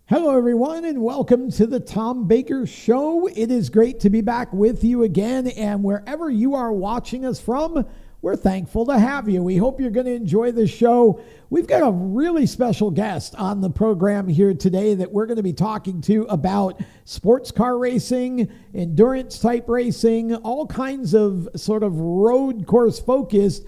Hello, everyone, and welcome to the Tom Baker Show. It is great to be back with you again, and wherever you are watching us from, we're thankful to have you. We hope you're going to enjoy the show. We've got a really special guest on the program here today that we're going to be talking to about sports car racing, endurance type racing, all kinds of sort of road course focused.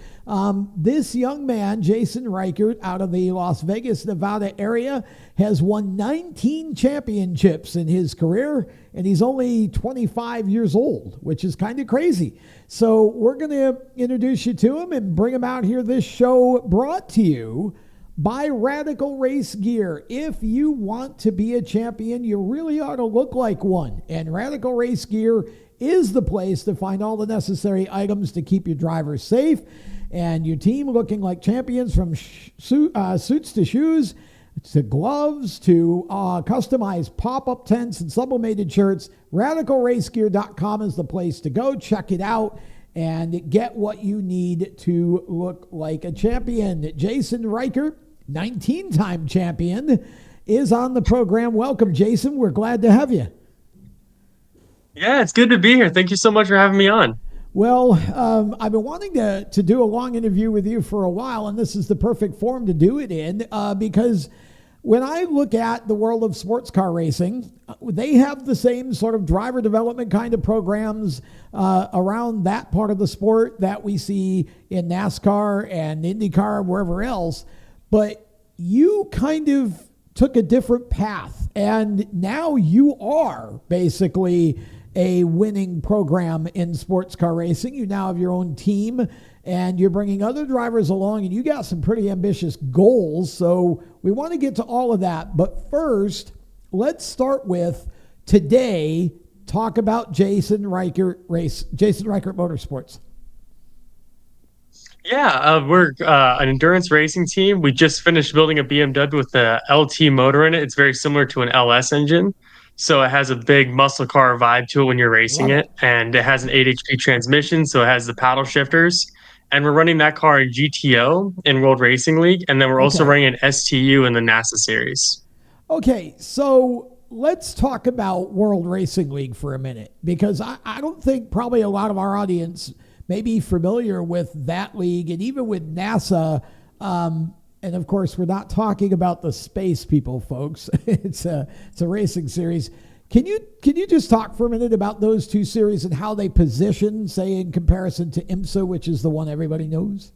This young man, Jason Reichert, out of the Las Vegas, Nevada area, has won 19 championships in his career, and he's only 25 years old, which is kind of crazy. So we're going to introduce you to him and bring him out here. This show brought to you by Radical Race Gear. If you want to be a champion, you really ought to look like one. And Radical Race Gear is the place to find all the necessary items to keep your drivers safe and your team looking like champions, from suits to shoes to gloves to customized pop-up tents and sublimated shirts. RadicalRaceGear.com is the place to go. Check it out and get what you need to look like a champion. Jason Reichert, 19-time champion, is on the program. Welcome, Jason. We're glad to have you. Yeah, it's good to be here. Thank you so much for having me on. Well, I've been wanting to do a long interview with you for a while, and this is the perfect forum to do it in because when I look at the world of sports car racing, they have the same sort of driver development kind of programs around that part of the sport that we see in NASCAR and IndyCar and wherever else. But you kind of took a different path, and now you are basically a winning program in sports car racing. You now have your own team, and you're bringing other drivers along, and you got some pretty ambitious goals. So we want to get to all of that. But first, let's start with today, talk about Jason Reichert Motorsports. Yeah, we're an endurance racing team. We just finished building a BMW with the LT motor in it. It's very similar to an LS engine. So it has a big muscle car vibe to it when you're racing Love it. it. And it has an 8 HP transmission, so it has the paddle shifters. And we're running that car in GTO in World Racing League. And then we're also Okay. running an STU in the NASA series. Okay, so let's talk about World Racing League for a minute, because I don't think probably a lot of our audience may be familiar with that league, and even with NASA. And of course, we're not talking about the space people, folks. It's a racing series. Can you just talk for a minute about those two series and how they position, say, in comparison to IMSA, which is the one everybody knows?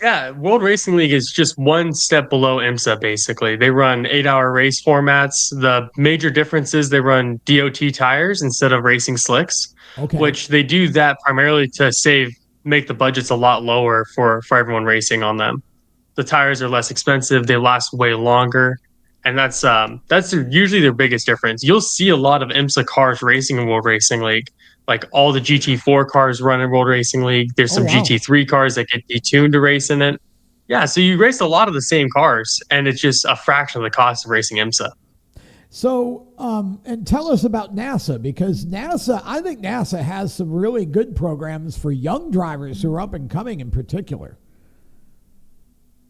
Yeah, World Racing League is just one step below IMSA, basically. They run 8-hour race formats. The major difference is they run DOT tires instead of racing slicks, Okay. which they do that primarily to make the budgets a lot lower for everyone racing on them. The tires are less expensive, they last way longer, and that's usually their biggest difference. You'll see a lot of IMSA cars racing in World Racing League. Like all the GT4 cars run in World Racing League. There's Oh, some wow. GT3 cars that get detuned to race in it. Yeah, so you race a lot of the same cars, and it's just a fraction of the cost of racing IMSA. So, and tell us about NASA, because I think NASA has some really good programs for young drivers who are up and coming in particular.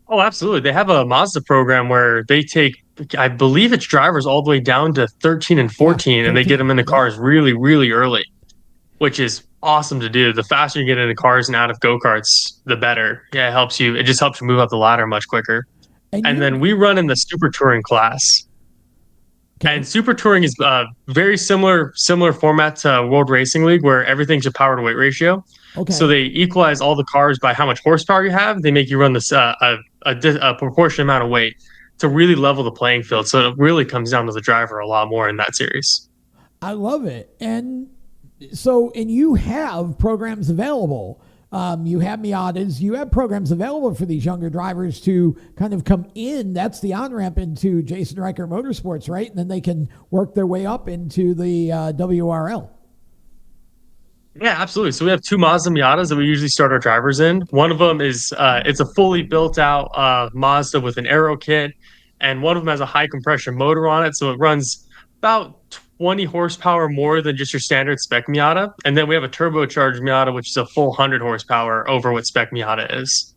Oh, absolutely. They have a Mazda program where they take, I believe it's drivers all the way down to 13 and Yeah, 14, and they get 13. them into Yep. cars really, really early, which is awesome to do. The faster you get into cars and out of go-karts, the better. Yeah, it just helps you move up the ladder much quicker. And And then you, we run in the super touring class. okay, And super touring is very similar format to World Racing League, where everything's a power to weight ratio. So okay. they equalize all the cars by how much horsepower you have. They make you run this a proportionate amount of weight to really level the playing field. So it really comes down to the driver a lot more in that series. I love it. And so, and you have programs available. You have Miatas, you have programs available for these younger drivers to kind of come in. That's the on ramp into Jason Reichert Motorsports, right? And then they can work their way up into the WRL. Yeah, absolutely. So we have two Mazda Miatas that we usually start our drivers in. One of them is it's a fully built out Mazda with an aero kit, and one of them has a high compression motor on it, so it runs about 20 horsepower more than just your standard Spec Miata. And then we have a turbocharged Miata, which is a full 100 horsepower over what Spec Miata is.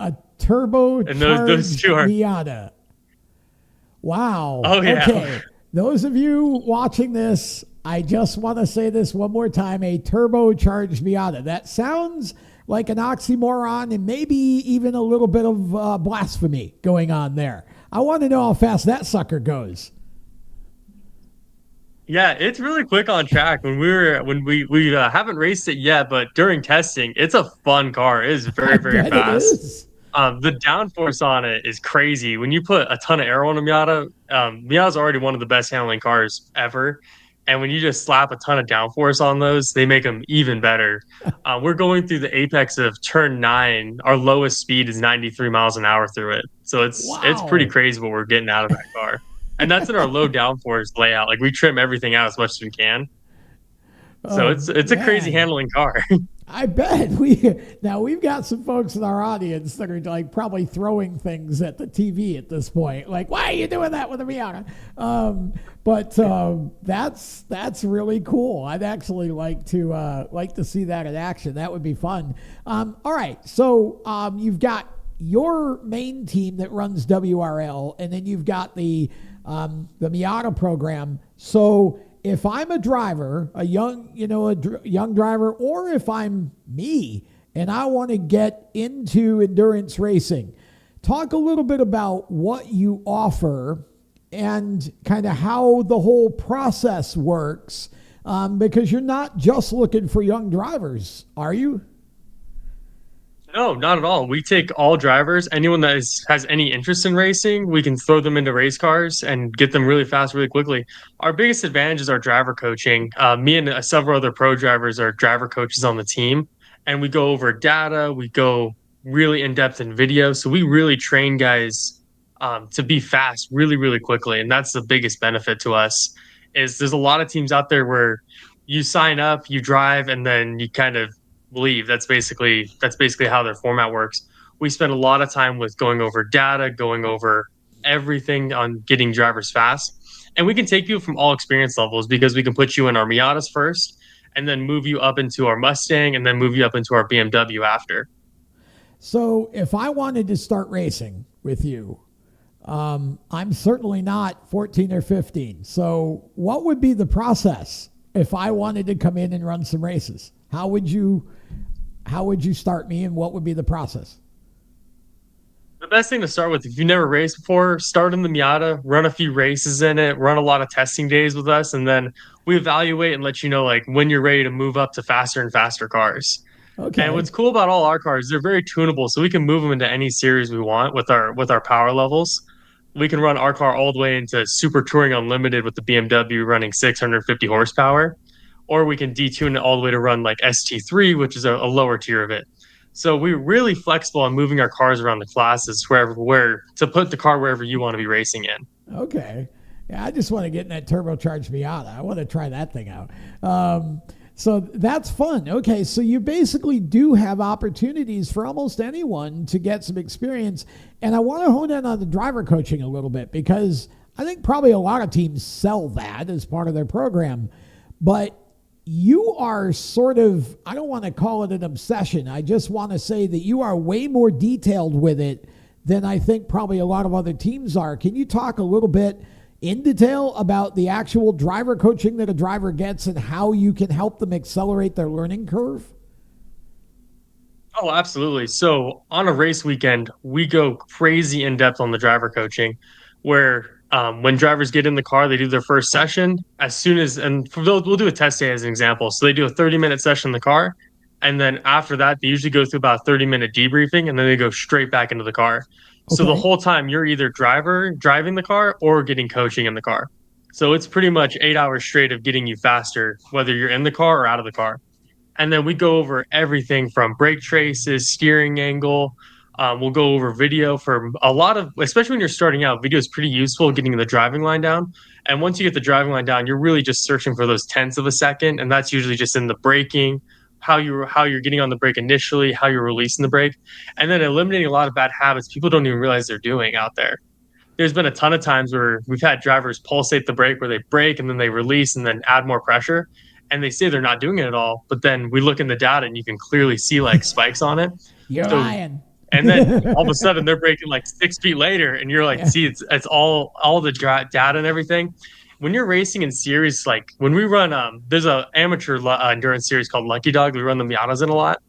A And those two turbocharged are Miata. Wow. Oh yeah. Okay. Those of you watching this, I just want to say this one more time, a turbocharged Miata. That sounds like an oxymoron and maybe even a little bit of blasphemy going on there. I want to know how fast that sucker goes. Yeah, it's really quick on track. When we haven't raced it yet, but during testing, it's a fun car. It is I very, very bet it fast. is. The downforce on it is crazy. When you put a ton of aero on a Miata, Miata's already one of the best handling cars ever. And when you just slap a ton of downforce on those, they make them even better. We're going through the apex of turn 9. Our lowest speed is 93 miles an hour through it. So it's pretty Wow. crazy what we're getting out of that car. And that's in our low downforce layout. Like we trim everything out as much as we can. So Oh, it's a crazy man. handling car. I bet we've got some folks in our audience that are like probably throwing things at the TV at this point. Like, why are you doing that with a Miata? But that's really cool. I'd actually like to see that in action. That would be fun. All right, so you've got your main team that runs WRL, and then you've got the Miata program. So if I'm a driver, a young, young driver, or if I'm me and I want to get into endurance racing, talk a little bit about what you offer and kind of how the whole process works. Because you're not just looking for young drivers, are you? No, not at all. We take all drivers. Anyone that has any interest in racing, we can throw them into race cars and get them really fast, really quickly. Our biggest advantage is our driver coaching. Me and several other pro drivers are driver coaches on the team, and we go over data. We go really in depth in video. So we really train guys to be fast really, really quickly. And that's the biggest benefit to us is there's a lot of teams out there where you sign up, you drive, and then you kind of leave. That's basically how their format works. We spend a lot of time with going over data, going over everything on getting drivers fast. And we can take you from all experience levels because we can put you in our Miatas first and then move you up into our Mustang and then move you up into our BMW after. So if I wanted to start racing with you, I'm certainly not 14 or 15. So what would be the process if I wanted to come in and run some races? How would you start me and what would be the process? The best thing to start with, if you've never raced before, start in the Miata, run a few races in it, run a lot of testing days with us, and then we evaluate and let you know like when you're ready to move up to faster and faster cars. And Okay. what's cool about all our cars, they're very tunable, so we can move them into any series we want with our power levels. We can run our car all the way into Super Touring Unlimited with the BMW running 650 horsepower, or we can detune it all the way to run like ST3, which is a lower tier of it. So we're really flexible on moving our cars around the classes where to put the car wherever you want to be racing in. Okay. Yeah, I just want to get in that turbocharged Miata. I want to try that thing out. So that's fun. Okay, so you basically do have opportunities for almost anyone to get some experience. And I want to hone in on the driver coaching a little bit because I think probably a lot of teams sell that as part of their program. But you are sort of, I don't want to call it an obsession. I just want to say that you are way more detailed with it than I think probably a lot of other teams are. Can you talk a little bit in detail about the actual driver coaching that a driver gets and how you can help them accelerate their learning curve? Oh, absolutely. So on a race weekend, we go crazy in depth on the driver coaching, where when drivers get in the car, they do their first session. As soon as, and for those, we'll do a test day as an example. So they do a 30-minute session in the car. And then after that, they usually go through about a 30-minute debriefing and then they go straight back into the car. So the Okay. whole time you're either driving the car or getting coaching in the car. So it's pretty much 8 hours straight of getting you faster, whether you're in the car or out of the car. And then we go over everything from brake traces, steering angle. We'll go over video for a lot of, especially when you're starting out, video is pretty useful getting the driving line down. And once you get the driving line down, you're really just searching for those tenths of a second. And that's usually just in the braking, how you're getting on the brake initially, how you're releasing the brake, and then eliminating a lot of bad habits people don't even realize they're doing out there. There's been a ton of times where we've had drivers pulsate the brake where they brake and then they release and then add more pressure. And they say they're not doing it at all. But then we look in the data and you can clearly see like spikes on it. You're So lying. And then all of a sudden they're breaking like 6 feet later, and you're like, Yeah. see, it's all the data and everything. When you're racing in series, like when we run, there's a amateur endurance series called Lucky Dog. We run the Miatas in a lot,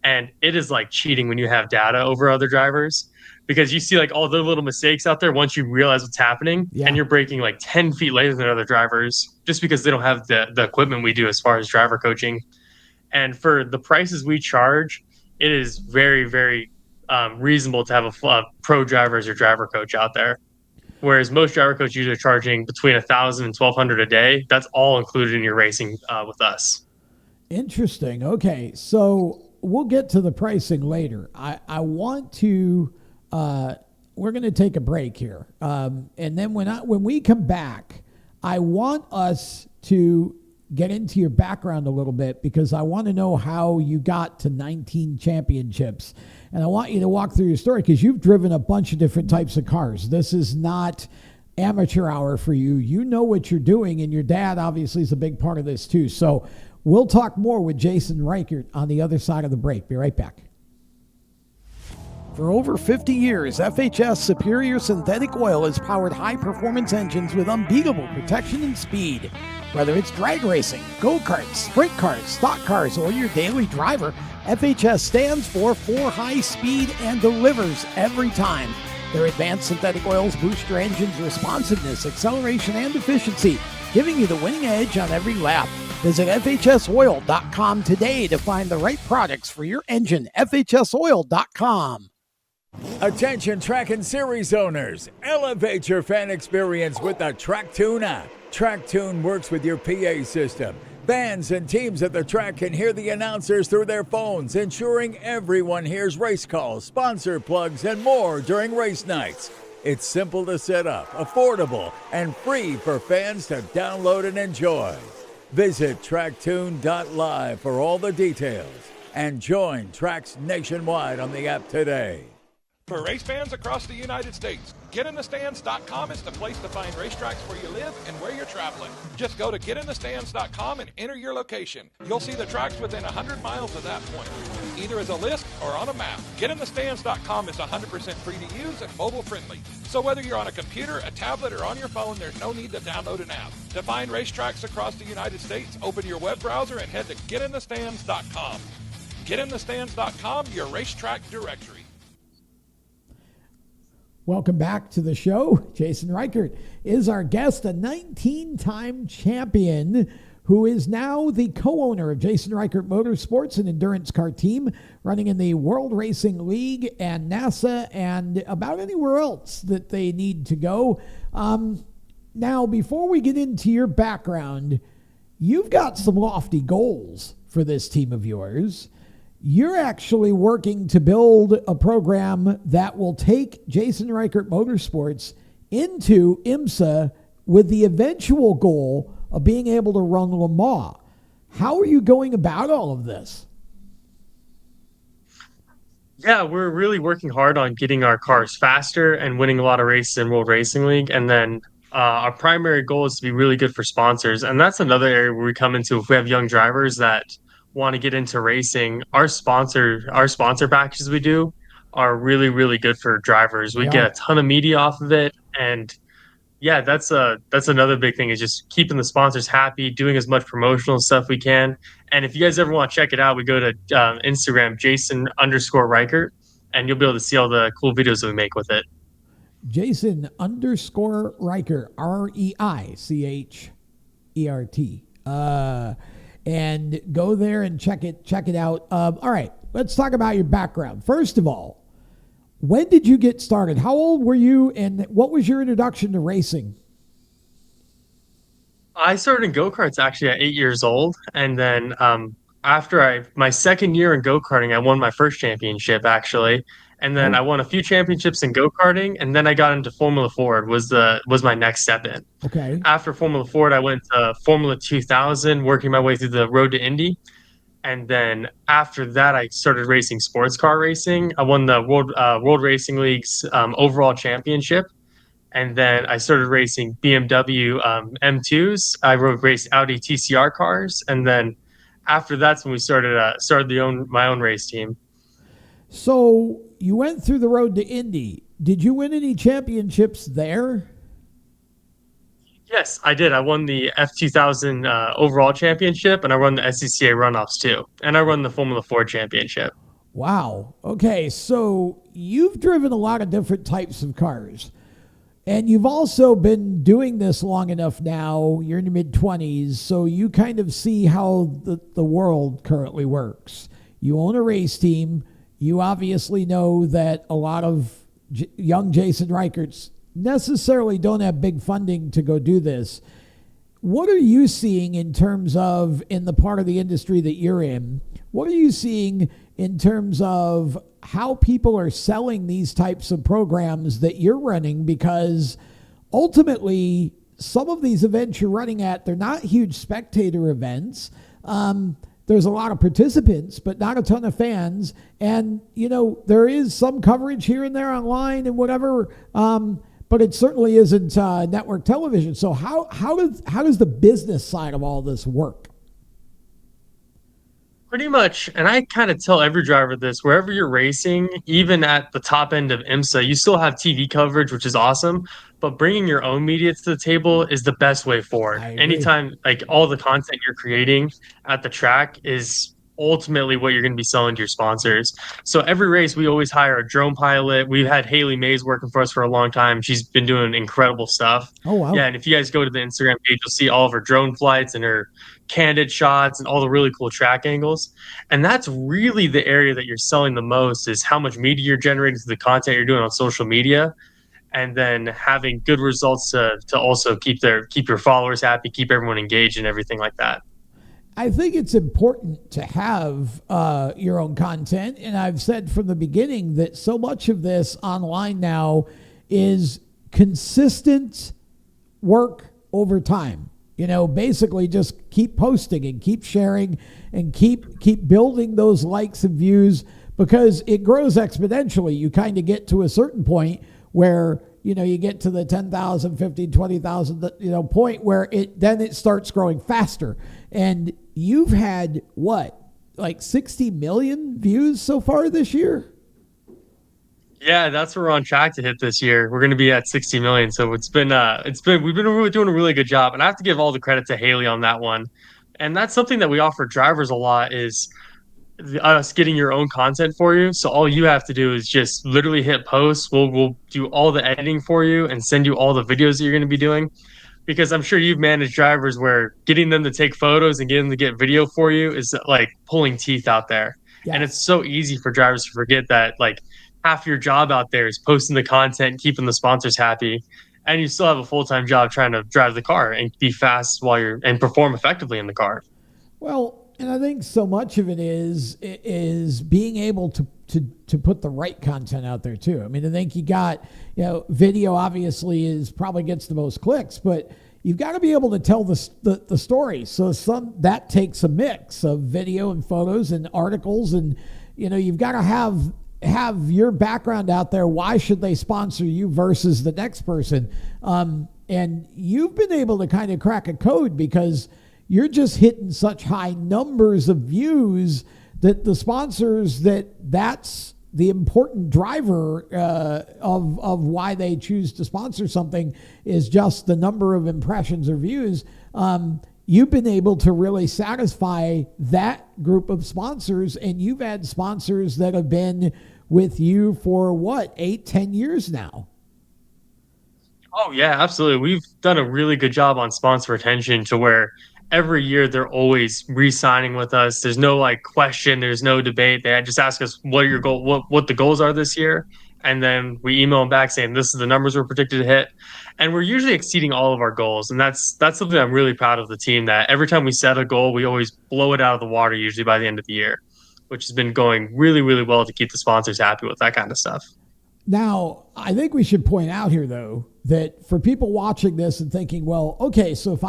and it is like cheating when you have data over other drivers because you see like all the little mistakes out there once you realize what's happening, and Yeah. you're breaking like 10 feet later than other drivers just because they don't have the equipment we do as far as driver coaching. And for the prices we charge, it is very, very reasonable to have a pro driver as your driver coach out there. Whereas most driver coaches usually are charging between 1,000 and 1,200 a day. That's all included in your racing with us. Interesting. Okay, so we'll get to the pricing later. I want to. We're going to take a break here, and then when we come back, I want us to get into your background a little bit because I want to know how you got to 19 championships, and I want you to walk through your story because you've driven a bunch of different types of cars. This is not amateur hour for you. You know what you're doing, and your dad obviously is a big part of this too. So we'll talk more with Jason Reichert on the other side of the break. Be right back. For over 50 years, FHS Superior Synthetic Oil has powered high-performance engines with unbeatable protection and speed. Whether it's drag racing, go-karts, sprint cars, stock cars, or your daily driver, FHS stands for high speed and delivers every time. Their advanced synthetic oils boost your engine's responsiveness, acceleration, and efficiency, giving you the winning edge on every lap. Visit FHSoil.com today to find the right products for your engine. FHSoil.com. Attention track and series owners, elevate your fan experience with the TrackTune app. TrackTune works with your PA system. Fans and teams at the track can hear the announcers through their phones, ensuring everyone hears race calls, sponsor plugs, and more during race nights. It's simple to set up, affordable, and free for fans to download and enjoy. Visit tracktune.live for all the details and join tracks nationwide on the app today. For race fans across the United States, GetInTheStands.com is the place to find racetracks where you live and where you're traveling. Just go to GetInTheStands.com and enter your location. You'll see the tracks within 100 miles of that point, either as a list or on a map. GetInTheStands.com is 100% free to use and mobile friendly. So whether you're on a computer, a tablet, or on your phone, there's no need to download an app. To find racetracks across the United States, open your web browser and head to GetInTheStands.com. GetInTheStands.com, your racetrack directory. Welcome back to the show. Jason Reichert is our guest, a 19-time champion who is now the co-owner of Jason Reichert Motorsports, an endurance car team running in the World Racing League and NASA and about anywhere else that they need to go. Now, before we get into your background, you've got some lofty goals for this team of yours. You're actually working to build a program that will take Jason Reichert Motorsports into IMSA with the eventual goal of being able to run Le Mans. How are you going about all of this? Yeah, we're really working hard on getting our cars faster and winning a lot of races in World Racing League. And then our primary goal is to be really good for sponsors. And that's another area where we come into if we have young drivers that want to get into racing. Our sponsor packages we do are really, really good for drivers. We get a ton of media off of it. And yeah, that's another big thing is just keeping the sponsors happy, doing as much promotional stuff we can. And if you guys ever want to check it out, we go to Instagram, Jason_Reichert, and you'll be able to see all the cool videos that we make with it. Jason_Reichert, Reichert. And go there and check it out. All right, let's talk about your background. First of all, when did you get started? How old were you, and what was your introduction to racing? I started in go-karts actually at 8 years old, and then after my second year in go-karting, I won my first championship actually, and then I won a few championships in go-karting, and then I got into Formula Ford was my next step in. Okay. After Formula Ford, I went to Formula 2000, working my way through the road to Indy. And then after that, I started racing sports car racing. I won the World Racing League's overall championship. And then I started racing BMW M2s. I raced Audi TCR cars. And then after that's when we started my own race team. So you went through the road to Indy. Did you win any championships there? Yes, I did. I won the F2000 overall championship, and I won the SCCA runoffs too, and I won the Formula Ford championship. Wow. Okay, so you've driven a lot of different types of cars. And you've also been doing this long enough now, you're in your mid 20s, so you kind of see how the world currently works. You own a race team. You obviously know that a lot of young Jason Reicherts necessarily don't have big funding to go do this. What are you seeing in terms of, in the part of the industry that you're in, what are you seeing in terms of how people are selling these types of programs that you're running? Because ultimately, some of these events you're running at, they're not huge spectator events. There's a lot of participants, but not a ton of fans. And, there is some coverage here and there online and whatever, but it certainly isn't network television. So how does the business side of all this work? Pretty much, and I kind of tell every driver this, wherever you're racing, even at the top end of IMSA, you still have TV coverage, which is awesome, but bringing your own media to the table is the best way forward. I agree. Anytime, like all the content you're creating at the track is ultimately what you're going to be selling to your sponsors. So every race, we always hire a drone pilot. We've had Haley Mays working for us for a long time. She's been doing incredible stuff. Oh, wow. Yeah, and if you guys go to the Instagram page, you'll see all of her drone flights and her candid shots and all the really cool track angles. And that's really the area that you're selling the most, is how much media you're generating to the content you're doing on social media, and then having good results to also keep your followers happy, keep everyone engaged and everything like that. I think it's important to have your own content. And I've said from the beginning that so much of this online now is consistent work over time. Basically just keep posting and keep sharing and keep building those likes and views, because it grows exponentially. You kind of get to a certain point where, you get to the 10,000, 15, 20,000, point where it starts growing faster. And you've had like 60 million views so far this year? Yeah, that's what we're on track to hit this year. We're going to be at 60 million. So we've been really doing a really good job. And I have to give all the credit to Haley on that one. And that's something that we offer drivers a lot, is us getting your own content for you. So all you have to do is just literally hit post. We'll do all the editing for you and send you all the videos that you're going to be doing. Because I'm sure you've managed drivers where getting them to take photos and getting them to get video for you is like pulling teeth out there. Yes. And it's so easy for drivers to forget that like half your job out there is posting the content, keeping the sponsors happy, and you still have a full-time job trying to drive the car and be fast and perform effectively in the car. Well, and I think so much of it is being able to put the right content out there too. I mean, I think you got, video obviously probably gets the most clicks, but you've got to be able to tell the story. So that takes a mix of video and photos and articles, and you've got to have your background out there. Why should they sponsor you versus the next person? And you've been able to kind of crack a code, because you're just hitting such high numbers of views that the sponsors, that's the important driver of why they choose to sponsor something, is just the number of impressions or views. You've been able to really satisfy that group of sponsors, and you've had sponsors that have been with you for 8-10 years now. Oh yeah, absolutely. We've done a really good job on sponsor retention, to where every year they're always re-signing with us. There's no question, there's no debate. They just ask us what are your goal, what the goals are this year, and then we email them back saying this is the numbers we're predicted to hit, and we're usually exceeding all of our goals. And that's something I'm really proud of the team, that every time we set a goal, we always blow it out of the water usually by the end of the year, which has been going really, really well to keep the sponsors happy with that kind of stuff. Now, I think we should point out here, though, that for people watching this and thinking, well, okay, so if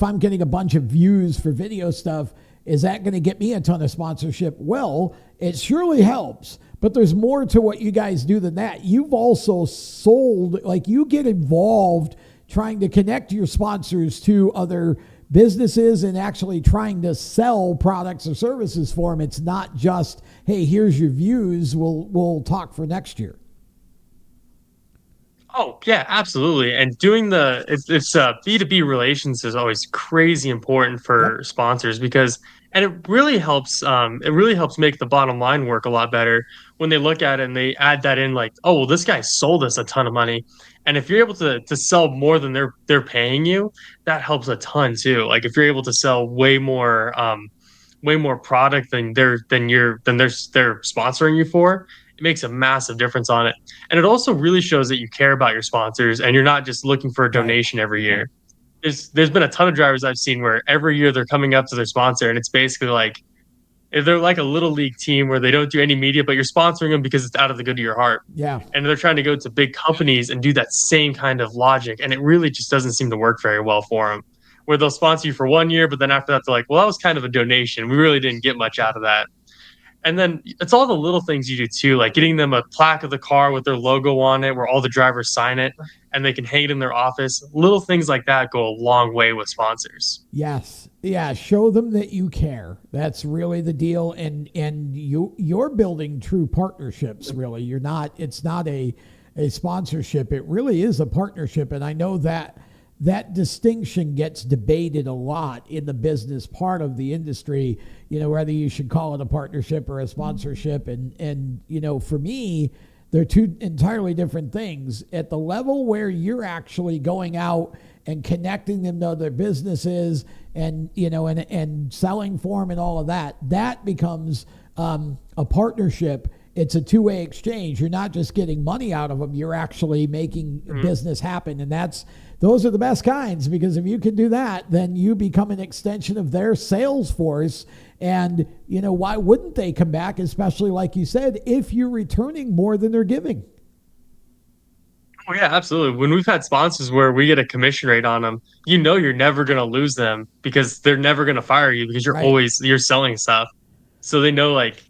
I'm getting a bunch of views for video stuff, is that going to get me a ton of sponsorship? Well, it surely helps, but there's more to what you guys do than that. You've also sold, you get involved trying to connect your sponsors to other businesses and actually trying to sell products or services for them. It's not just, hey, here's your views. We'll talk for next year. Oh yeah, absolutely. And doing it's B2B relations is always crazy important for Yep. sponsors because and it really helps make the bottom line work a lot better when they look at it and they add that in like, oh well, this guy sold us a ton of money. And if you're able to sell more than they're paying you, that helps a ton too. Like if you're able to sell way more product than they're sponsoring you for, it makes a massive difference on it. And it also really shows that you care about your sponsors and you're not just looking for a Right. donation every year. There's been a ton of drivers I've seen where every year they're coming up to their sponsor and it's basically like they're like a little league team where they don't do any media, but you're sponsoring them because it's out of the good of your heart. Yeah. And they're trying to go to big companies and do that same kind of logic. And it really just doesn't seem to work very well for them. Where they'll sponsor you for 1 year, but then after that, they're like, well, that was kind of a donation. We really didn't get much out of that. And then it's all the little things you do too, like getting them a plaque of the car with their logo on it, where all the drivers sign it and they can hang it in their office. Little things like that go a long way with sponsors. Yes. Yeah. Show them that you care. That's really the deal. And you're building true partnerships, really. It's not a sponsorship. It really is a partnership. And I know that distinction gets debated a lot in the business part of the industry, whether you should call it a partnership or a sponsorship. And for me, they're two entirely different things. At the level where you're actually going out and connecting them to other businesses and, and selling for them and all of that, that becomes a partnership. It's a two-way exchange. You're not just getting money out of them. You're actually making business happen. And those are the best kinds, because if you can do that, then you become an extension of their sales force. And, why wouldn't they come back, especially like you said, if you're returning more than they're giving? Oh yeah, absolutely. When we've had sponsors where we get a commission rate on them, you're never going to lose them because they're never going to fire you because Right. you're selling stuff. So they know like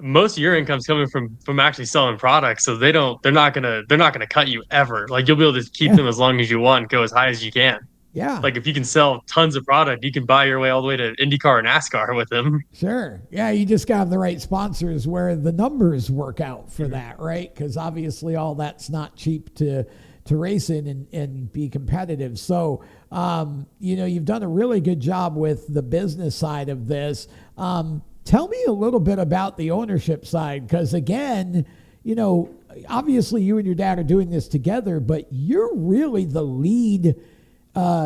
most of your income's coming from actually selling products. So they're not gonna cut you ever. Like you'll be able to keep them as long as you want, go as high as you can. Yeah. Like if you can sell tons of product, you can buy your way all the way to IndyCar and NASCAR with them. Sure. Yeah, you just got to have the right sponsors where the numbers work out for that, right? Because obviously all that's not cheap to race in and be competitive. So, you've done a really good job with the business side of this. Tell me a little bit about the ownership side, because again, obviously you and your dad are doing this together, but you're really the lead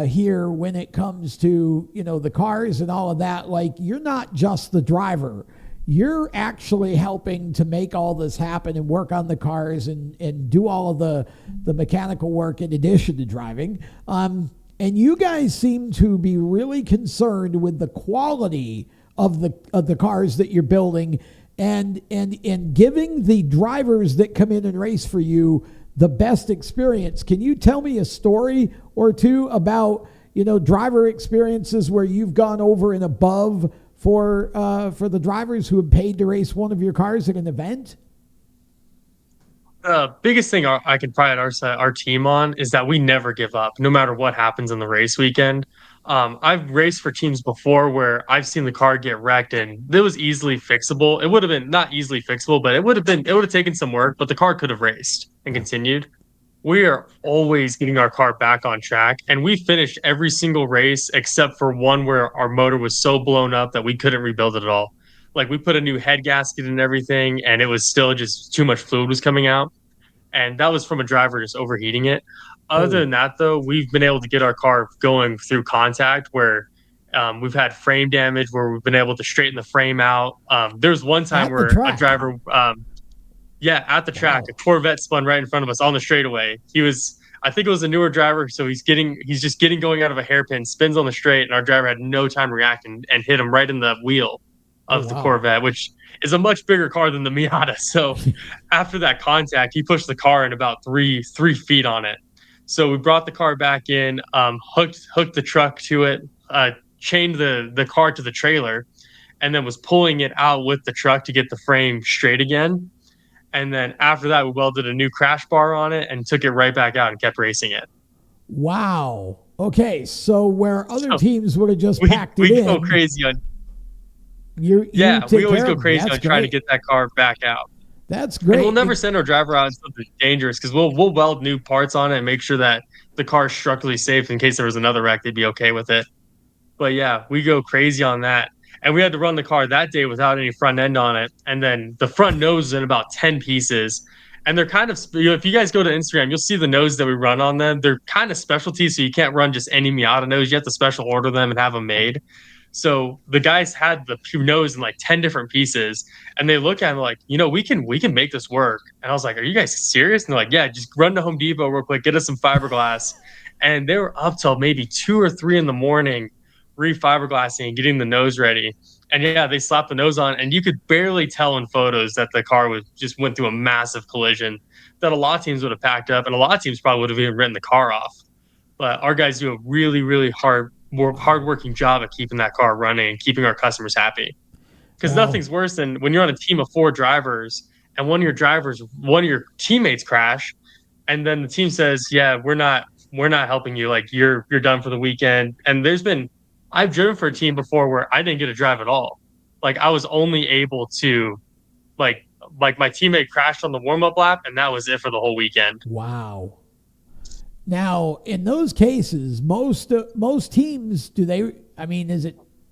here when it comes to, the cars and all of that. Like, you're not just the driver. You're actually helping to make all this happen and work on the cars and do all of the mechanical work in addition to driving. And you guys seem to be really concerned with the quality of the cars that you're building and giving the drivers that come in and race for you the best experience. Can you tell me a story or two about, driver experiences where you've gone over and above for the drivers who have paid to race one of your cars at an event? The biggest thing I can pride our team on is that we never give up, no matter what happens in the race weekend. I've raced for teams before where I've seen the car get wrecked and it was easily fixable. It would have been not easily fixable, but it would have taken some work, but the car could have raced and continued. We are always getting our car back on track, and we finished every single race except for one where our motor was so blown up that we couldn't rebuild it at all. Like we put a new head gasket and everything, and it was still just too much fluid was coming out, and that was from a driver just overheating it. Other than that, though, we've been able to get our car going through contact where we've had frame damage where we've been able to straighten the frame out. There's one time where a driver, at the track, a Corvette spun right in front of us on the straightaway. I think it was a newer driver, so he's just getting going out of a hairpin, spins on the straight, and our driver had no time to react and hit him right in the wheel of the Corvette, which is a much bigger car than the Miata. So after that contact, he pushed the car in about three feet on it. So we brought the car back in, hooked the truck to it, chained the car to the trailer, and then was pulling it out with the truck to get the frame straight again. And then after that, we welded a new crash bar on it and took it right back out and kept racing it. Wow. Okay, so where other So teams would have just we packed it we in, go crazy on you yeah, take we always care go of them. crazy That's on trying to great. get that car back out. That's And we'll great. never send our driver out in something dangerous because we'll weld new parts on it and make sure that the car is structurally safe in case there was another wreck, they'd be okay with it. But yeah, we go crazy on that. And we had to run the car that day without any front end on it. And then the front nose is in about 10 pieces. And they're kind of, if you guys go to Instagram, you'll see the nose that we run on them. They're kind of specialty. So you can't run just any Miata nose. You have to special order them and have them made. So the guys had the nose in like 10 different pieces. And they look at it like, we can make this work. And I was like, are you guys serious? And they're like, yeah, just run to Home Depot real quick, get us some fiberglass. And they were up till maybe 2 or 3 in the morning re-fiberglassing and getting the nose ready. And yeah, they slapped the nose on, and you could barely tell in photos that the car was just went through a massive collision that a lot of teams would have packed up, and a lot of teams probably would have even written the car off. But our guys do a really, really hard-working job at keeping that car running and keeping our customers happy. Because Wow. nothing's worse than when you're on a team of 4 drivers and one of your teammates crash, and then the team says, "Yeah, we're not helping you. Like you're done for the weekend." And I've driven for a team before where I didn't get to drive at all. Like I was only able to like my teammate crashed on the warm up lap, and that was it for the whole weekend. Wow. Now, in those cases, most teams, do they? I mean,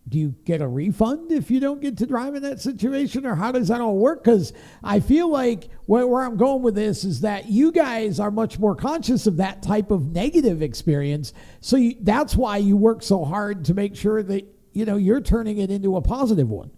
do you get a refund if you don't get to drive in that situation, or how does that all work? Because I feel like where I'm going with this is that you guys are much more conscious of that type of negative experience, so that's why you work so hard to make sure that you're turning it into a positive one.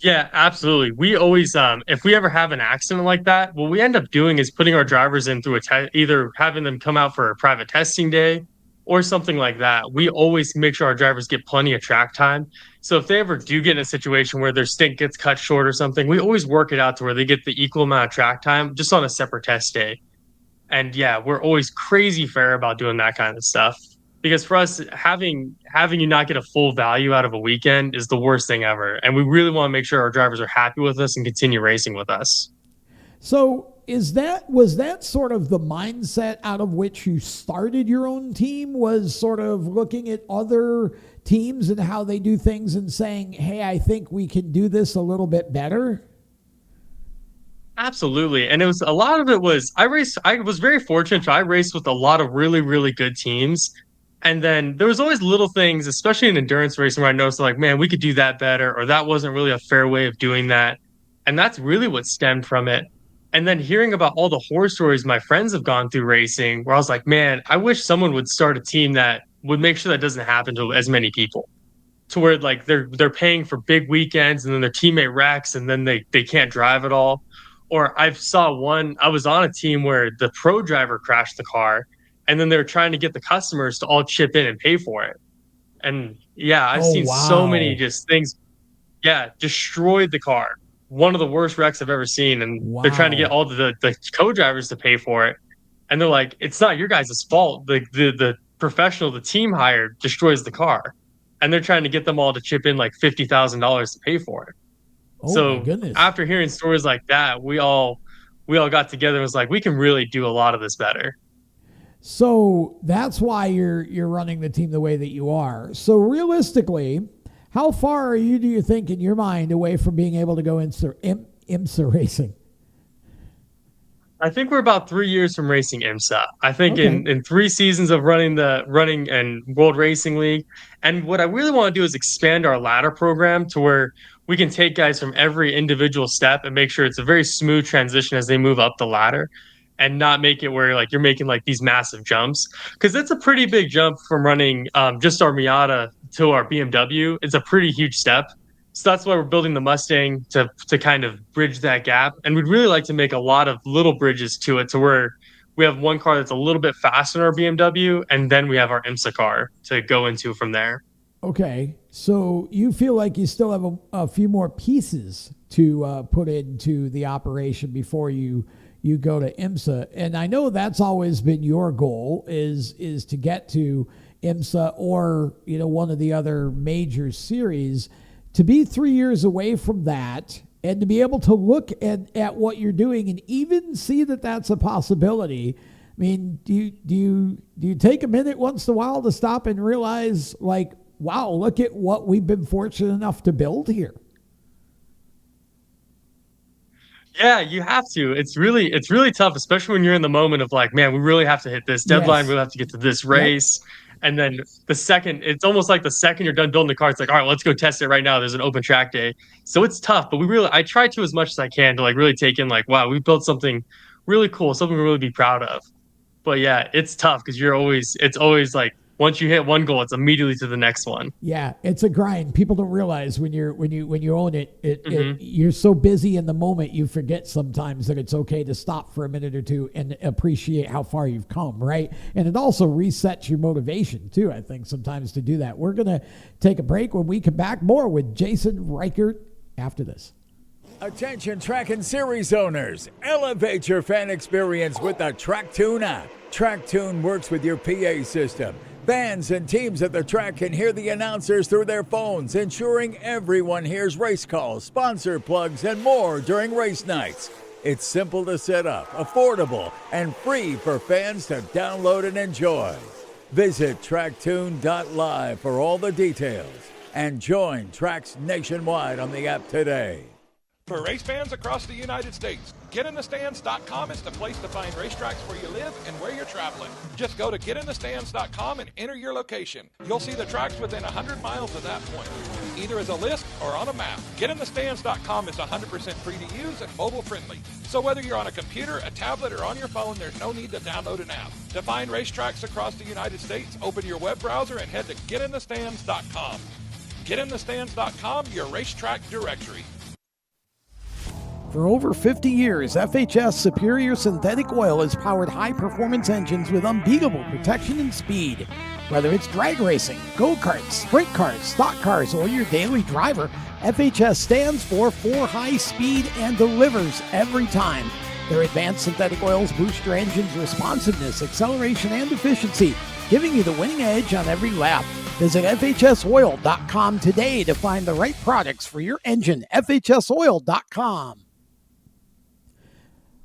Yeah, absolutely. We always, if we ever have an accident like that, what we end up doing is putting our drivers in through either having them come out for a private testing day or something like that. We always make sure our drivers get plenty of track time. So if they ever do get in a situation where their stint gets cut short or something, we always work it out to where they get the equal amount of track time just on a separate test day. And yeah, we're always crazy fair about doing that kind of stuff. Because for us, having you not get a full value out of a weekend is the worst thing ever. And we really want to make sure our drivers are happy with us and continue racing with us. So was that sort of the mindset out of which you started your own team, was sort of looking at other teams and how they do things and saying, hey, I think we can do this a little bit better? Absolutely. And a lot of it was I was very fortunate. I raced with a lot of really, really good teams. And then there was always little things, especially in endurance racing, where I noticed like, man, we could do that better, or that wasn't really a fair way of doing that. And that's really what stemmed from it. And then hearing about all the horror stories my friends have gone through racing, where I was like, man, I wish someone would start a team that would make sure that doesn't happen to as many people. To where like they're paying for big weekends and then their teammate wrecks and then they can't drive at all. Or I was on a team where the pro driver crashed the car and then they were trying to get the customers to all chip in and pay for it. And yeah, I've seen so many just things, yeah, destroyed the car. One of the worst wrecks I've ever seen. And they're trying to get all the co-drivers to pay for it. And they're like, it's not your guys' fault. The professional, the team hired destroys the car. And they're trying to get them all to chip in like $50,000 to pay for it. Oh my goodness. After hearing stories like that, we all got together and was like, we can really do a lot of this better. So that's why you're running the team the way that you are. So realistically, how far are you, do you think, in your mind, away from being able to go IMSA racing? I think we're about 3 years from racing IMSA. I think in 3 seasons of running and World Racing League. And what I really want to do is expand our ladder program to where we can take guys from every individual step and make sure it's a very smooth transition as they move up the ladder, and not make it where like you're making like these massive jumps, because it's a pretty big jump from running just our Miata to our BMW. It's a pretty huge step. So that's why we're building the Mustang to kind of bridge that gap. And we'd really like to make a lot of little bridges to it, to where we have one car that's a little bit faster than our BMW, and then we have our IMSA car to go into from there. Okay, so you feel like you still have a few more pieces to put into the operation before you go to IMSA. And I know that's always been your goal, is to get to IMSA or one of the other major series. To be 3 years away from that and to be able to look at what you're doing and even see that that's a possibility, mean, do you take a minute once in a while to stop and realize, like, wow, look at what we've been fortunate enough to build here? Yeah, you have to. It's really tough, especially when you're in the moment of like, man, we really have to hit this deadline. We Yes. have to get to this Yep. race. And then it's almost like the second you're done building the car, it's like, all right, let's go test it right now. There's an open track day. So it's tough, but I try to as much as I can to like really take in like, wow, we built something really cool, something to really be proud of. But yeah, it's tough because it's always like once you hit one goal, it's immediately to the next one. Yeah, it's a grind. People don't realize when you own it, Hmm. you're so busy in the moment you forget sometimes that it's okay to stop for a minute or two and appreciate how far you've come, right? And it also resets your motivation too, I think, sometimes to do that. We're gonna take a break. When we come back, more with Jason Reichert after this. Attention track and series owners, elevate your fan experience with the TrackTune app. TrackTune works with your PA system. Fans and teams at the track can hear the announcers through their phones, ensuring everyone hears race calls, sponsor plugs, and more during race nights. It's simple to set up, affordable, and free for fans to download and enjoy. Visit tracktune.live for all the details and join tracks nationwide on the app today. For race fans across the United States, GetInTheStands.com is the place to find racetracks where you live and where you're traveling. Just go to GetInTheStands.com and enter your location. You'll see the tracks within 100 miles of that point, either as a list or on a map. GetInTheStands.com is 100% free to use and mobile friendly. So whether you're on a computer, a tablet, or on your phone, there's no need to download an app. To find racetracks across the United States, open your web browser and head to GetInTheStands.com. GetInTheStands.com, your racetrack directory. For over 50 years, FHS Superior Synthetic Oil has powered high-performance engines with unbeatable protection and speed. Whether it's drag racing, go-karts, sprint cars, stock cars, or your daily driver, FHS stands for high speed and delivers every time. Their advanced synthetic oils boost your engine's responsiveness, acceleration, and efficiency, giving you the winning edge on every lap. Visit FHSoil.com today to find the right products for your engine. FHSoil.com.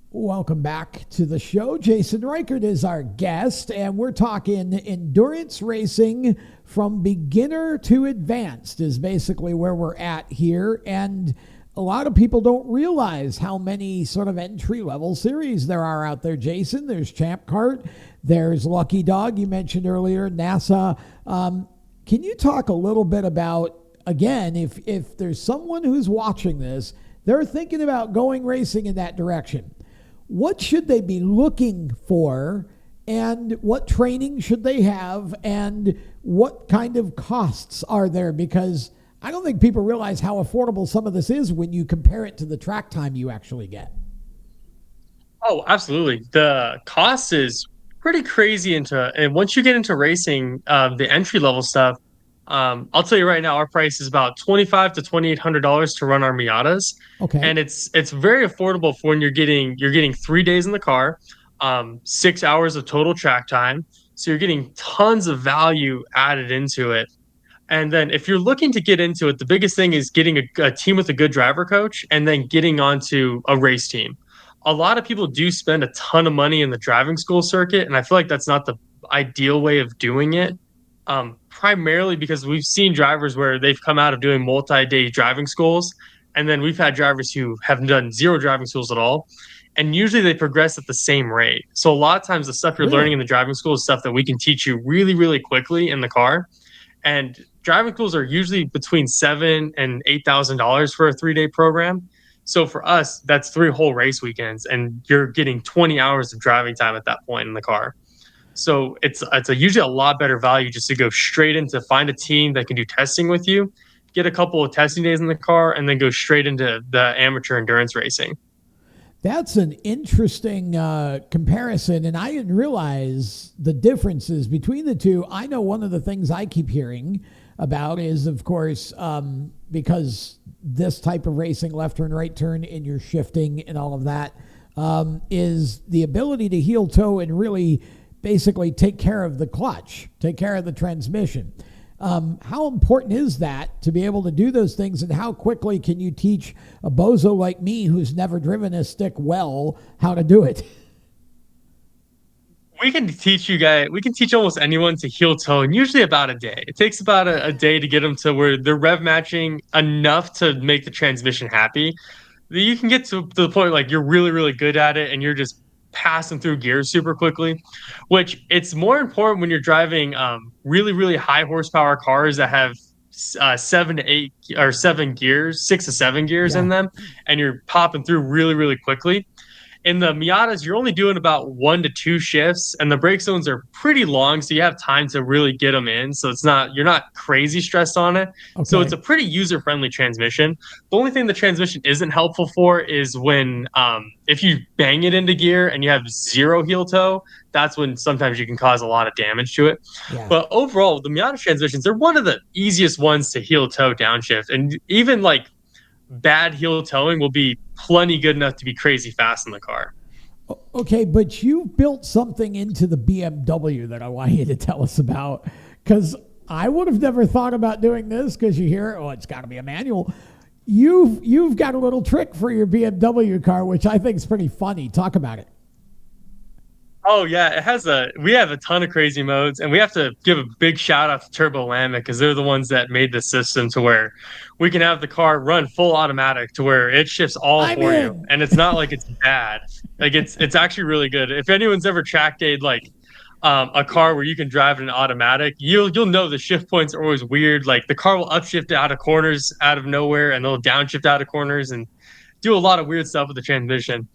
Welcome back to the show. Jason Reichert is our guest, and we're talking endurance racing from beginner to advanced is basically where we're at here. And a lot of people don't realize how many sort of entry-level series there are out there, Jason. There's Champ Kart. There's Lucky Dog. You mentioned earlier, NASA. Can you talk a little bit about, again, if there's someone who's watching this, they're thinking about going racing in that direction. What should they be looking for, and what training should they have, and what kind of costs are there? Because I don't think people realize how affordable some of this is when you compare it to the track time you actually get. Oh, absolutely. The cost is pretty crazy and once you get into racing, the entry level stuff, I'll tell you right now, our price is about $2,500 to $2,800 to run our Miatas. Okay. And it's very affordable for when you're getting 3 days in the car, 6 hours of total track time. So you're getting tons of value added into it. And then if you're looking to get into it, the biggest thing is getting a team with a good driver coach and then getting onto a race team. A lot of people do spend a ton of money in the driving school circuit, and I feel like that's not the ideal way of doing it. Primarily because we've seen drivers where they've come out of doing multi-day driving schools, and then we've had drivers who have done zero driving schools at all, and usually they progress at the same rate. So a lot of times the stuff you're learning in the driving school is stuff that we can teach you really, really quickly in the car. And driving schools are usually between $7,000 and $8,000 for a 3-day program. So for us, that's 3 whole race weekends, and you're getting 20 hours of driving time at that point in the car. So it's usually a lot better value just to go straight into find a team that can do testing with you, get a couple of testing days in the car, and then go straight into the amateur endurance racing. That's an interesting comparison, and I didn't realize the differences between the two. I know one of the things I keep hearing about is, of course, because this type of racing, left turn, right turn, and you're shifting and all of that, is the ability to heel toe and really basically take care of the clutch, take care of the transmission. How important is that to be able to do those things, and how quickly can you teach a bozo like me who's never driven a stick well how to do it? We can teach you guys, we can teach almost anyone to heel toe in usually about a day. It takes about a day to get them to where they're rev matching enough to make the transmission happy. You can get to the point like you're really, really good at it and you're just passing through gears super quickly, which it's more important when you're driving really, really high horsepower cars that have 7 to 8 or 7 gears, 6 to 7 gears Yeah. in them, and you're popping through really, really quickly. In the Miatas, you're only doing about 1 to 2 shifts, and the brake zones are pretty long, so you have time to really get them in. So you're not crazy stressed on it. So it's Okay. a pretty user friendly transmission. The only thing the transmission isn't helpful for is when if you bang it into gear and you have zero heel toe, that's when sometimes you can cause a lot of damage to it. Yeah. But overall, the Miata transmissions, they're one of the easiest ones to heel toe downshift, and even like bad heel towing will be plenty good enough to be crazy fast in the car. Okay, but you built something into the BMW that I want you to tell us about, because I would have never thought about doing this, because you hear, oh, it's got to be a manual. You've got a little trick for your BMW car, which I think is pretty funny. Talk about it. Oh yeah, we have a ton of crazy modes, and we have to give a big shout out to Turbo Lambic because they're the ones that made the system to where we can have the car run full automatic to where it shifts all I'm for in. you, and it's not like it's bad. Like it's actually really good. If anyone's ever track dayed like a car where you can drive in an automatic, you'll know the shift points are always weird. Like the car will upshift out of corners out of nowhere, and they'll downshift out of corners, and do a lot of weird stuff with the transmission.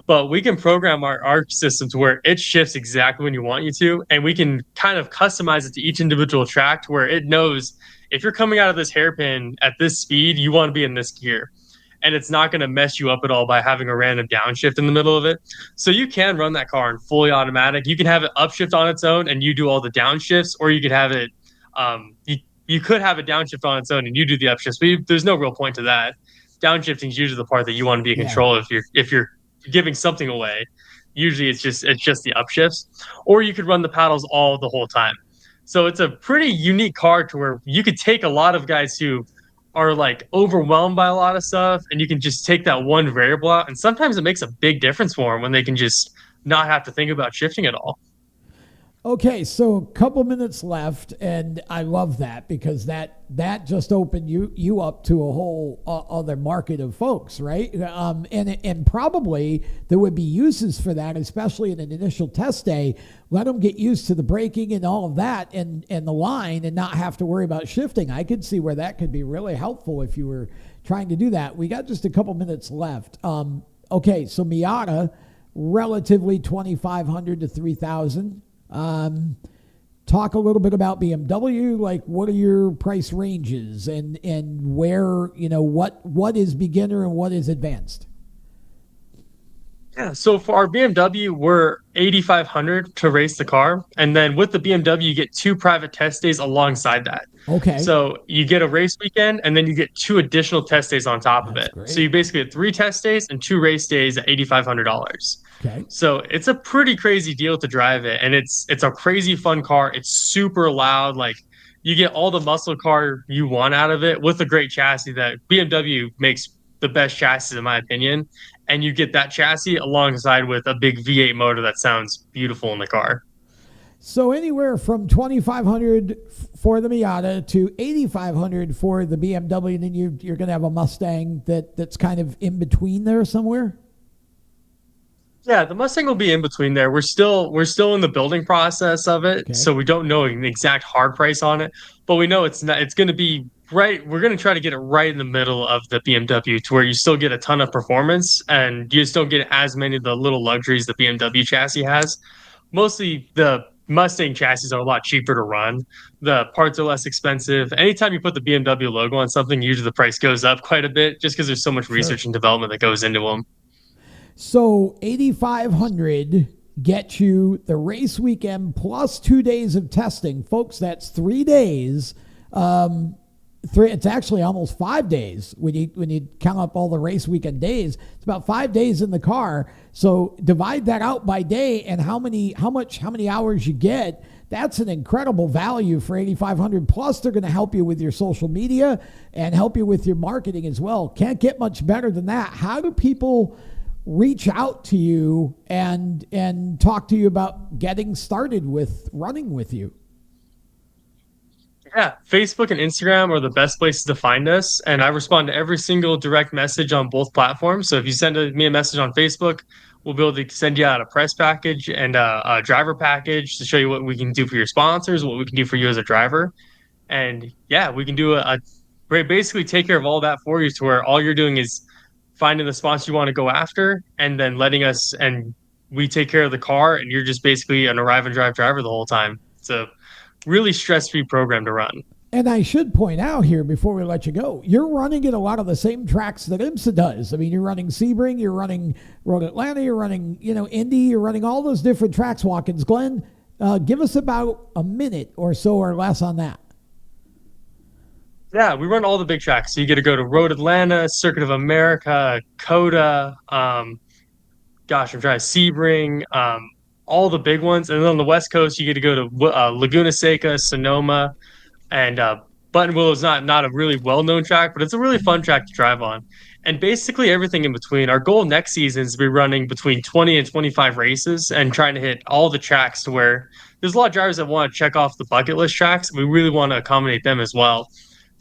But we can program our system to where it shifts exactly when you want you to, and we can kind of customize it to each individual track to where it knows if you're coming out of this hairpin at this speed, you want to be in this gear. And it's not going to mess you up at all by having a random downshift in the middle of it. So you can run that car in fully automatic. You can have it upshift on its own and you do all the downshifts, or you could have it you could have a downshift on its own and you do the upshifts, but there's no real point to that. Downshifting is usually the part that you want to be in control of. If you're giving something away, usually it's just the upshifts, or you could run the paddles all the whole time. So it's a pretty unique car to where you could take a lot of guys who are like overwhelmed by a lot of stuff, and you can just take that one variable out, and sometimes it makes a big difference for them when they can just not have to think about shifting at all. Okay, so a couple minutes left, and I love that because that just opened you up to a whole other market of folks, right? And probably there would be uses for that, especially in an initial test day. Let them get used to the braking and all of that, and the line, and not have to worry about shifting. I could see where that could be really helpful if you were trying to do that. We got just a couple minutes left. Okay, so Miata, relatively 2,500 to 3,000. Talk a little bit about BMW. Like, what are your price ranges, and where, what is beginner and what is advanced? Yeah, so for our BMW, we're 8,500 to race the car, and then with the BMW, you get 2 private test days alongside that. Okay. So you get a race weekend, and then you get 2 additional test days on top of it. Great. So you basically get 3 test days and 2 race days at $8,500. Okay. So it's a pretty crazy deal to drive it, and it's a crazy fun car. It's super loud. Like, you get all the muscle car you want out of it with a great chassis that BMW makes the best chassis in my opinion. And you get that chassis alongside with a big V8 motor that sounds beautiful in the car. So anywhere from 2,500 for the Miata to 8,500 for the BMW, and then you're going to have a Mustang that's kind of in between there somewhere. Yeah, the Mustang will be in between there. We're still in the building process of it, Okay. So we don't know an exact hard price on it, but we know it's going to be right. We're going to try to get it right in the middle of the BMW to where you still get a ton of performance and you just don't get as many of the little luxuries the BMW chassis has. Mostly the Mustang chassis are a lot cheaper to run. The parts are less expensive. Anytime you put the BMW logo on something, usually the price goes up quite a bit just because there's so much research and development that goes into them. So 8,500 gets you the race weekend plus 2 days of testing. Folks, that's 3 days. It's actually almost 5 days when you count up all the race weekend days. It's about 5 days in the car. So divide that out by day, and how many hours you get. That's an incredible value for 8,500. Plus, they're going to help you with your social media and help you with your marketing as well. Can't get much better than that. How do people reach out to you and talk to you about getting started with running with you? Yeah, Facebook and Instagram are the best places to find us, and I respond to every single direct message on both platforms. So if you send me a message on Facebook, we'll be able to send you out a press package and a driver package to show you what we can do for your sponsors, what we can do for you as a driver. And yeah, we can do basically take care of all that for you, to where all you're doing is finding the sponsor you want to go after and then letting us, and we take care of the car, and you're just basically an arrive and drive driver the whole time. It's a really stress-free program to run. And I should point out here before we let you go, you're running at a lot of the same tracks that IMSA does. I mean, you're running Sebring, you're running Road Atlanta, you're running, Indy, you're running all those different tracks, Watkins Glen. Give us about a minute or so or less on that. Yeah, we run all the big tracks. So you get to go to Road Atlanta, Circuit of America, Coda, I'm trying to Sebring, all the big ones. And then on the West Coast, you get to go to Laguna Seca, Sonoma, and Buttonwillow is not a really well-known track, but it's a really fun track to drive on. And basically everything in between. Our goal next season is to be running between 20 and 25 races and trying to hit all the tracks, to where there's a lot of drivers that want to check off the bucket list tracks. We really want to accommodate them as well,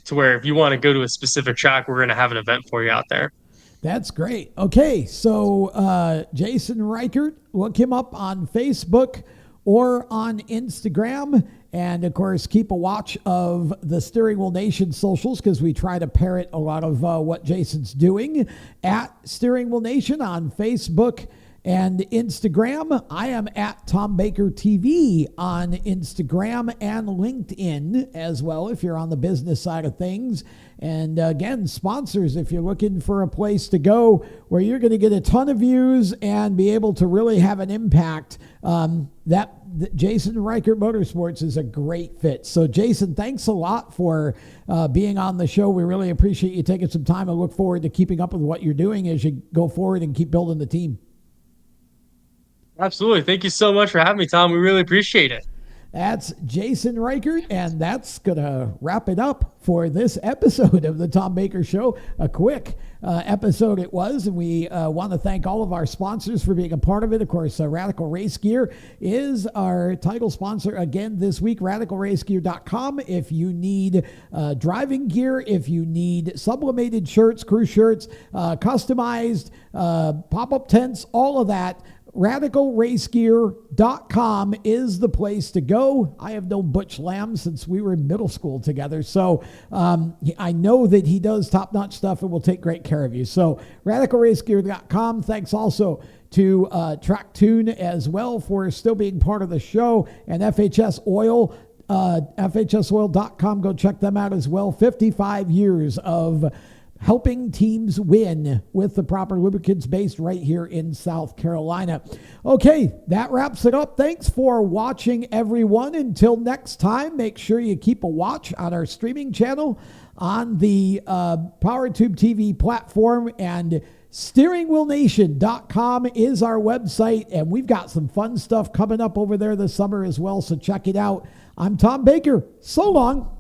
to where if you want to go to a specific track, we're going to have an event for you out there. That's great. Okay, so Jason Reichert, look him up on Facebook or on Instagram. And, of course, keep a watch of the Steering Wheel Nation socials, because we try to parrot a lot of what Jason's doing at Steering Wheel Nation on Facebook and Instagram. I am at Tom Baker TV on Instagram and LinkedIn as well, if you're on the business side of things. And again, sponsors, if you're looking for a place to go where you're going to get a ton of views and be able to really have an impact, that Jason Reichert Motorsports is a great fit. So Jason, thanks a lot for being on the show. We really appreciate you taking some time, and look forward to keeping up with what you're doing as you go forward and keep building the team. Absolutely. Thank you so much for having me, Tom. We really appreciate it. That's Jason Reichert, and that's going to wrap it up for this episode of the Tom Baker Show. A quick episode it was, and we want to thank all of our sponsors for being a part of it. Of course, Radical Race Gear is our title sponsor again this week, radicalracegear.com. If you need driving gear, if you need sublimated shirts, crew shirts, customized pop-up tents, all of that, radicalracegear.com is the place to go. I have known Butch Lamb since we were in middle school together, so I know that he does top-notch stuff and will take great care of you. So radicalracegear.com. Thanks also to Track-Tune as well for still being part of the show, and FHS Oil, FHSoil.com. Go check them out as well. 55 years of helping teams win with the proper lubricants, based right here in South Carolina. Okay, that wraps it up. Thanks for watching, everyone. Until next time, make sure you keep a watch on our streaming channel on the PowerTube TV platform, and steeringwheelnation.com is our website, and we've got some fun stuff coming up over there this summer as well, so check it out. I'm Tom Baker. So long.